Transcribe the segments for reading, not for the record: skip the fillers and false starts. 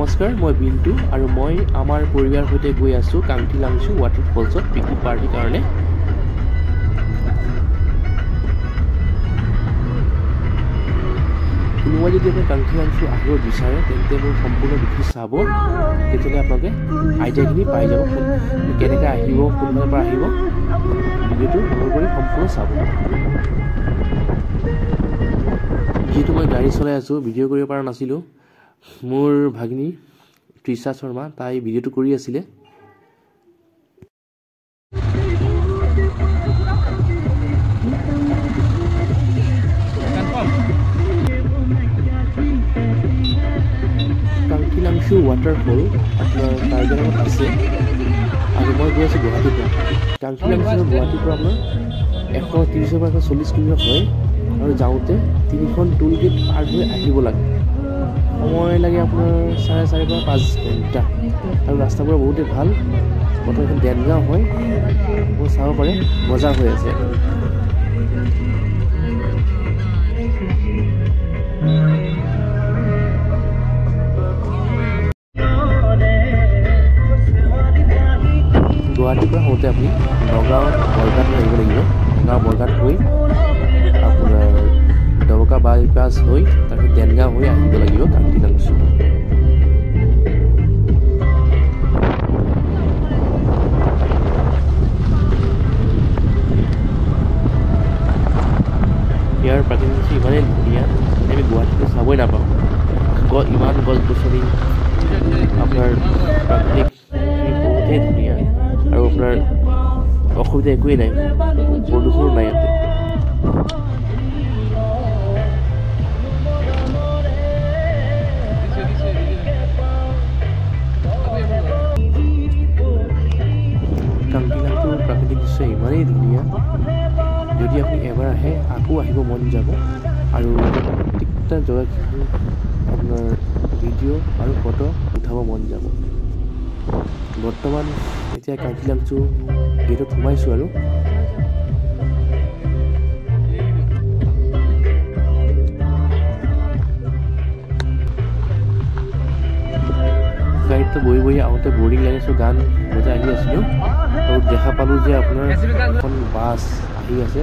নমস্কাৰ, মই বিল্টু আৰু মই আমাৰ পৰিবাৰৰ সৈতে গৈ আছোঁ কাংঠিলাংছু ৱাটাৰফলছত পিকনিক পাৰ্টিৰ কাৰণে। কোনোবাই যদি আপুনি কাংঠিলাংছু আহিব বিচাৰে তেন্তে মোৰ সম্পূৰ্ণ ভিডিঅ' চাব, তেতিয়াহ'লে আপোনালোকে আইডিয়াখিনি পাই যাব কেনেকৈ আহিব, কোনফালৰ পৰা আহিব। ভিডিঅ'টো অনুগ্ৰহ কৰি সম্পূৰ্ণ চাব। যিহেতু মই গাড়ী চলাই আছোঁ, ভিডিঅ' কৰিব পৰা নাছিলোঁ। মোৰ ভাগিনী তৃষা শৰ্মা তাই ভিডিঅ'টো কৰি আছিলে। কাংঠিলাংছু ৱাটাৰফল আপোনাৰ কাৰ্বি আংলঙত আছে আৰু মই গৈ আছোঁ গুৱাহাটীৰ পৰা। কাংঠিলাংছু গুৱাহাটীৰ পৰা আপোনাৰ 130 পৰা 140 কিলোমিটাৰ হয় আৰু যাওঁতে 3খন টোল গেট পাৰ হৈ আহিব লাগে। সময় লাগে আপোনাৰ 4.5 পৰা 5 ঘণ্টা আৰু ৰাস্তাবোৰ বহুতেই ভাল। প্ৰথম এখন দেনগাঁও হয়, আপুনি চাব পাৰে বজাৰ হৈ আছে। গুৱাহাটীৰ পৰা হওঁতে আপুনি নগাঁও বৰঘাট আহিব লাগিব। নগাঁও বৰঘাট হৈ আপোনাৰ ডবকা বাইপাছ হৈ তাৰপিছত দেনগাঁও হৈ আহিব লাগিব কাংঠিলাংছু। ইয়াৰ প্ৰাকৃতিক দৃশ্য ইমানেই ধুনীয়া, আমি গুৱাহাটীতো চাবই নাপাওঁ। ইমান গছ গছনি, আপোনাৰ প্ৰাকৃতিক বহুতেই ধুনীয়া আৰু আপোনাৰ অসুবিধা একোৱেই নাই, প্ৰদূষণো নাই ইয়াতে। কাংঠিলাংছুৰ প্ৰাকৃতিক দৃশ্য ইমানেই ধুনীয়া, যদি আপুনি এবাৰ আহে আকৌ আহিব মন যাব আৰু প্ৰত্যেকটা জেগাখিনি আপোনাৰ ভিডিঅ' আৰু ফটো উঠাব মন যাব। বৰ্তমান এতিয়া কাংঠিলাংছু গেটত সোমাইছোঁ আৰু গাড়ীতো বহি আহোঁতে বৰিং লাগিছোঁ, গান বজাই আহি আছিলোঁ আৰু দেখা পালোঁ যে আপোনাৰ এখন বাছ আহি আছে।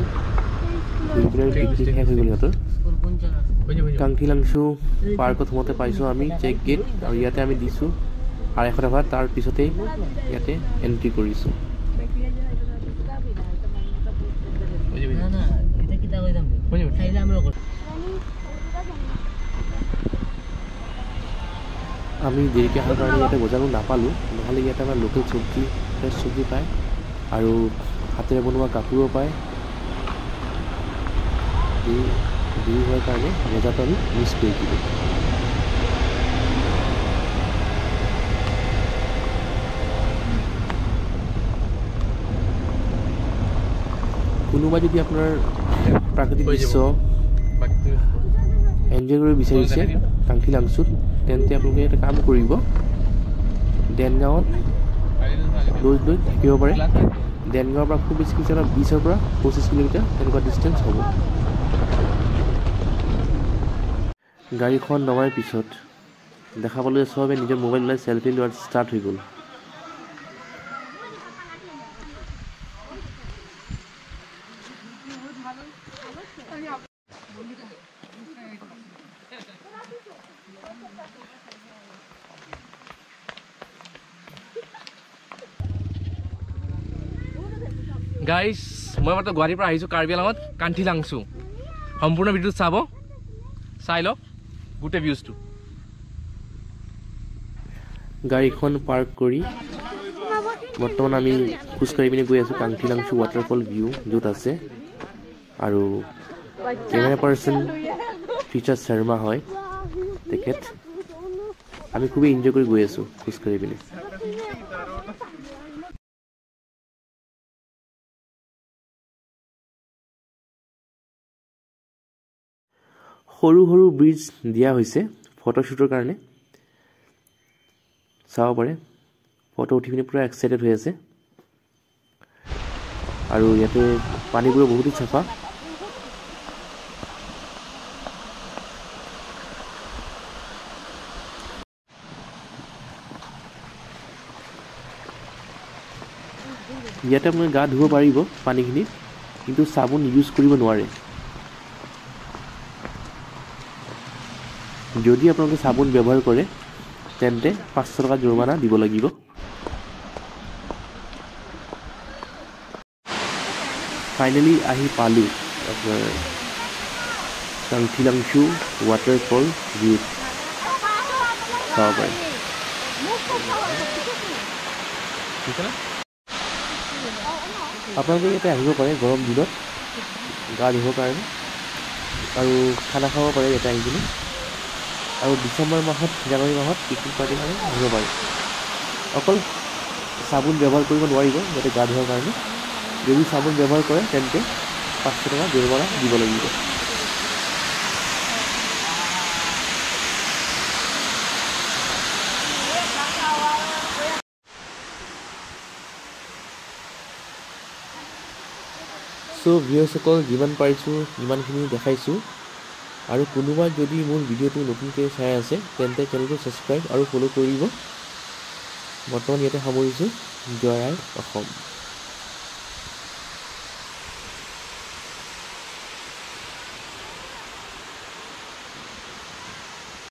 পিকনিক শেষ হৈ গ'ল সিহঁতৰ। কাংঠিলাংছু পাৰ্কত সোমাওঁতে পাইছোঁ আমি চেক গেট আৰু ইয়াতে আমি দিছোঁ 250 টকা। তাৰ পিছতেই ইয়াতে এণ্ট্ৰি কৰিছোঁ। আমি দেৰিকৈ অহাৰ কাৰণে ইয়াতে বজাৰবোৰ নাপালোঁ, নহ'লে ইয়াতে আমাৰ লোকেল চব্জি, ফ্ৰেছ চব্জি পায় আৰু হাতেৰে বনোৱা কাপোৰো পায়। দেৰি হোৱাৰ কাৰণে বজাৰটো আমি মিছ কৰি দিলোঁ। কোনোবাই যদি আপোনাৰ প্ৰাকৃতিক দৃশ্য এনজয় কৰিব বিচাৰিছে কাংঠিলাংছুত, তেন্তে আপোনালোকে এটা কাম কৰিব, দেনগাঁৱত লৈ থাকিব পাৰে। দেনগাঁৱৰ পৰা খুব বেছি কিছু 20 পৰা 25 কিলোমিটাৰ তেনেকুৱা ডিষ্টেঞ্চ হ'ব। গাড়ীখন নমাৰ পিছত দেখা পালোঁ যে চবে নিজৰ মোবাইল ওলাই চেল্ফি লোৱা ষ্টাৰ্ট হৈ গ'ল। গাইজ, মই মাত্ৰ গুৱাহাটীৰ পৰা আহিছোঁ কাৰ্বি আংলঙত কাংঠিলাংছু। সম্পূৰ্ণ ভিডিঅ'টো চাই লওক গোটেই ভিউজটো। গাড়ীখন পাৰ্ক কৰি বৰ্তমান আমি খোজকাঢ়ি পিনে গৈ আছোঁ কাংঠিলাংছু ৱাটাৰফল ভিউ য'ত আছে আৰু কেমেৰা পাৰ্চন তৃষা শৰ্মা হয় তেখেত। আমি খুবেই এনজয় কৰি গৈ আছোঁ খোজকাঢ়ি পিনে। সৰু সৰু ব্ৰিজ দিয়া হৈছে ফটোশ্বুটৰ কাৰণে, চাব পাৰে। ফটো উঠি পিনে পুৰা এক্সাইটেড হৈ আছে আৰু ইয়াতে পানীবোৰো বহুতেই চাফা। ইয়াতে আপোনালোকে গা ধুব পাৰিব পানীখিনিত, কিন্তু চাবোন ইউজ কৰিব নোৱাৰে। যদি আপোনালোকে চাবোন ব্যৱহাৰ কৰে তেন্তে 500 টকা জৰিমনা দিব লাগিব। ফাইনেলি আহি পালোঁ আপোনাৰ চাংথিলাংছু ৱাটাৰফল ভিউত চাব পাৰে। আপোনালোকে ইয়াতে আহিব পাৰে গৰম দিনত গা ধুবৰ কাৰণে আৰু খানা খাব পাৰে ইয়াতে আহি কিনে। আৰু ডিচেম্বৰ মাহত জানুৱাৰী মাহত পিকনিক পাৰ্টিৰ কাৰণে আহিব পাৰে। অকল চাবোন ব্যৱহাৰ কৰিব নোৱাৰিব ইয়াতে গা ধোৱাৰ কাৰণে। যদি চাবোন ব্যৱহাৰ কৰে তেন্তে 500 টকা জৰিমনা দিব লাগিব। চ' ভিউৱাৰ্ছসকল যিমান পাৰিছোঁ সিমানখিনি দেখাইছোঁ। আৰু কোনোবা যদি মোৰ ভিডিঅ'টো নতুনকৈ চাই আছে তেন্তে চেনেলটো ছাবস্ক্ৰাইব আৰু ফ'ল' কৰিব। বৰ্তমান ইয়াতে সামৰিছোঁ। জয় আই অসম।